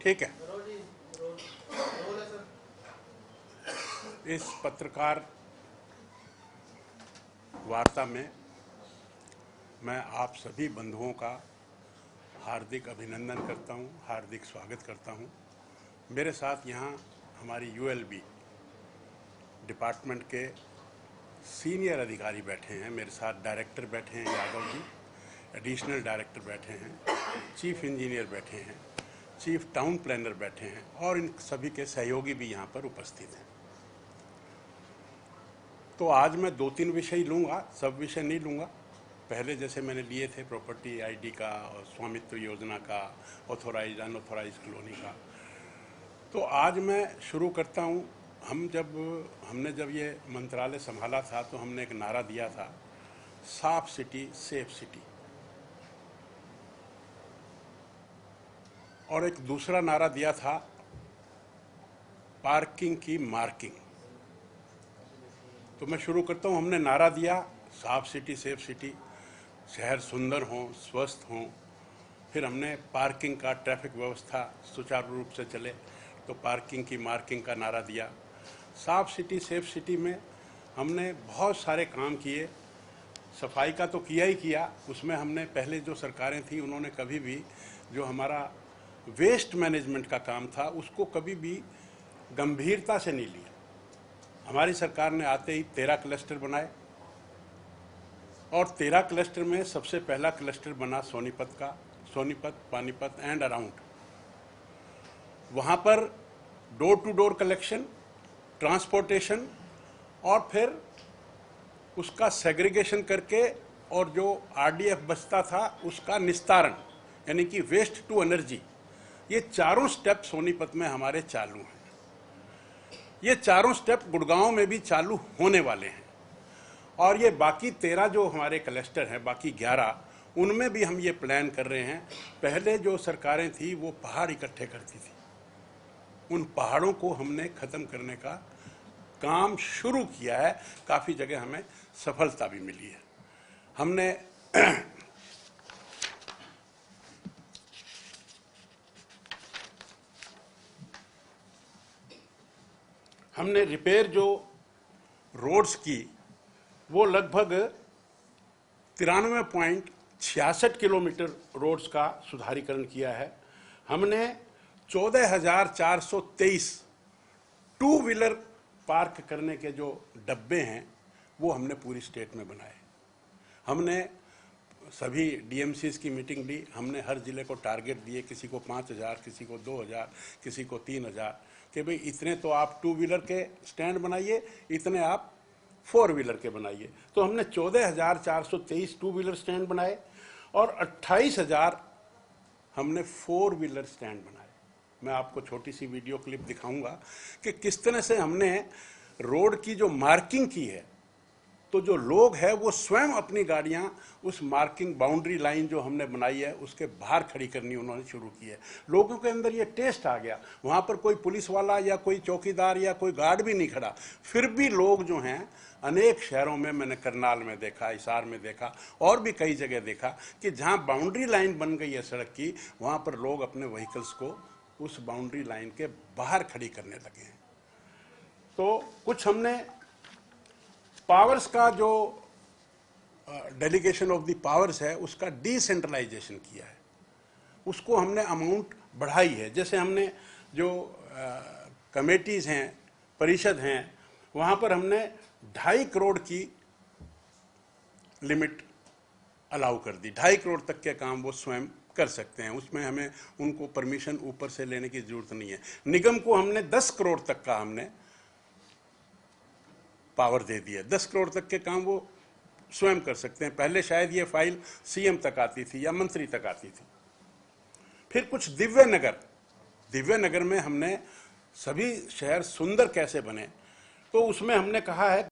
ठीक है। इस पत्रकार वार्ता में मैं आप सभी बंधुओं का हार्दिक अभिनंदन करता हूं, हार्दिक स्वागत करता हूं। मेरे साथ यहां हमारी यूएलबी डिपार्टमेंट के सीनियर अधिकारी बैठे हैं, मेरे साथ डायरेक्टर बैठे हैं यादव जी, एडिशनल डायरेक्टर बैठे हैं, चीफ इंजीनियर बैठे हैं, चीफ टाउन प्लानर बैठे हैं और इन सभी के सहयोगी भी यहाँ पर उपस्थित हैं। तो आज मैं 2-3 विषय लूँगा, सब विषय नहीं लूँगा। पहले जैसे मैंने लिए थे प्रॉपर्टी आईडी का और स्वामित्व योजना का, ऑथोराइज अनऑथोराइज कॉलोनी का। तो आज मैं शुरू करता हूँ। हमने जब ये मंत्रालय संभाला था तो हमने एक नारा दिया था, साफ सिटी सेफ सिटी, और एक दूसरा नारा दिया था पार्किंग की मार्किंग। तो मैं शुरू करता हूँ। हमने नारा दिया साफ सिटी सेफ सिटी, शहर सुंदर हों, स्वस्थ हों। फिर हमने पार्किंग का, ट्रैफिक व्यवस्था सुचारू रूप से चले, तो पार्किंग की मार्किंग का नारा दिया। साफ सिटी सेफ सिटी में हमने बहुत सारे काम किए। सफाई का तो किया ही किया, उसमें हमने पहले जो सरकारें थी उन्होंने कभी भी जो हमारा वेस्ट मैनेजमेंट का काम था उसको कभी भी गंभीरता से नहीं लिया। हमारी सरकार ने आते ही 13 क्लस्टर बनाए और 13 क्लस्टर में सबसे पहला क्लस्टर बना सोनीपत का, सोनीपत, पानीपत एंड अराउंड। वहाँ पर door to door collection, transportation और फिर उसका सेग्रीगेशन करके और जो आरडीएफ बचता था उसका निस्तारण, यानी कि वेस्ट टू एनर्जी, ये चारों स्टेप सोनीपत में हमारे चालू हैं। ये चारों स्टेप गुड़गांव में भी चालू होने वाले हैं और ये बाकी 13 जो हमारे क्लस्टर हैं, बाकी 11, उनमें भी हम ये प्लान कर रहे हैं। पहले जो सरकारें थी वो पहाड़ इकट्ठे करती थी, उन पहाड़ों को हमने ख़त्म करने का काम शुरू किया है। काफ़ी जगह हमें सफलता भी मिली है। हमने रिपेयर जो रोड्स की वो लगभग 93.66 किलोमीटर रोड्स का सुधारीकरण किया है। हमने 14,423 टू व्हीलर पार्क करने के जो डब्बे हैं वो हमने पूरी स्टेट में बनाए। हमने सभी डीएमसीज की मीटिंग ली, हमने हर जिले को टारगेट दिए, किसी को 5,000, किसी को 2,000, किसी को 3,000, कि भाई इतने तो आप टू व्हीलर के स्टैंड बनाइए, इतने आप 4 व्हीलर के बनाइए। तो हमने 14,423 टू व्हीलर स्टैंड बनाए और 28,000 हमने 4 व्हीलर स्टैंड बनाए। मैं आपको छोटी सी वीडियो क्लिप दिखाऊंगा कि किस तरह से हमने रोड की जो मार्किंग की है, तो जो लोग हैं वो स्वयं अपनी गाड़ियां उस मार्किंग बाउंड्री लाइन जो हमने बनाई है उसके बाहर खड़ी करनी उन्होंने शुरू की है। लोगों के अंदर ये टेस्ट आ गया। वहाँ पर कोई पुलिस वाला या कोई चौकीदार या कोई गार्ड भी नहीं खड़ा, फिर भी लोग जो हैं, अनेक शहरों में, मैंने करनाल में देखा, हिसार में देखा और भी कई जगह देखा कि जहाँ बाउंड्री लाइन बन गई है सड़क की, वहाँ पर लोग अपने व्हीकल्स को उस बाउंड्री लाइन के बाहर खड़ी करने लगे हैं। तो कुछ हमने पावर्स का जो डेलीगेशन ऑफ द पावर्स है उसका डिसेंट्रलाइजेशन किया है, उसको हमने अमाउंट बढ़ाई है। जैसे हमने जो कमेटीज हैं, परिषद हैं, वहाँ पर हमने 2.5 करोड़ की लिमिट अलाउ कर दी। 2.5 करोड़ तक के काम वो स्वयं कर सकते हैं, उसमें हमें उनको परमिशन ऊपर से लेने की जरूरत नहीं है। निगम को हमने 10 करोड़ तक का हमने पावर दे दिया। 10 करोड़ तक के काम वो स्वयं कर सकते हैं। पहले शायद ये फाइल सीएम तक आती थी या मंत्री तक आती थी। फिर कुछ दिव्य नगर में हमने सभी शहर सुंदर कैसे बने, तो उसमें हमने कहा है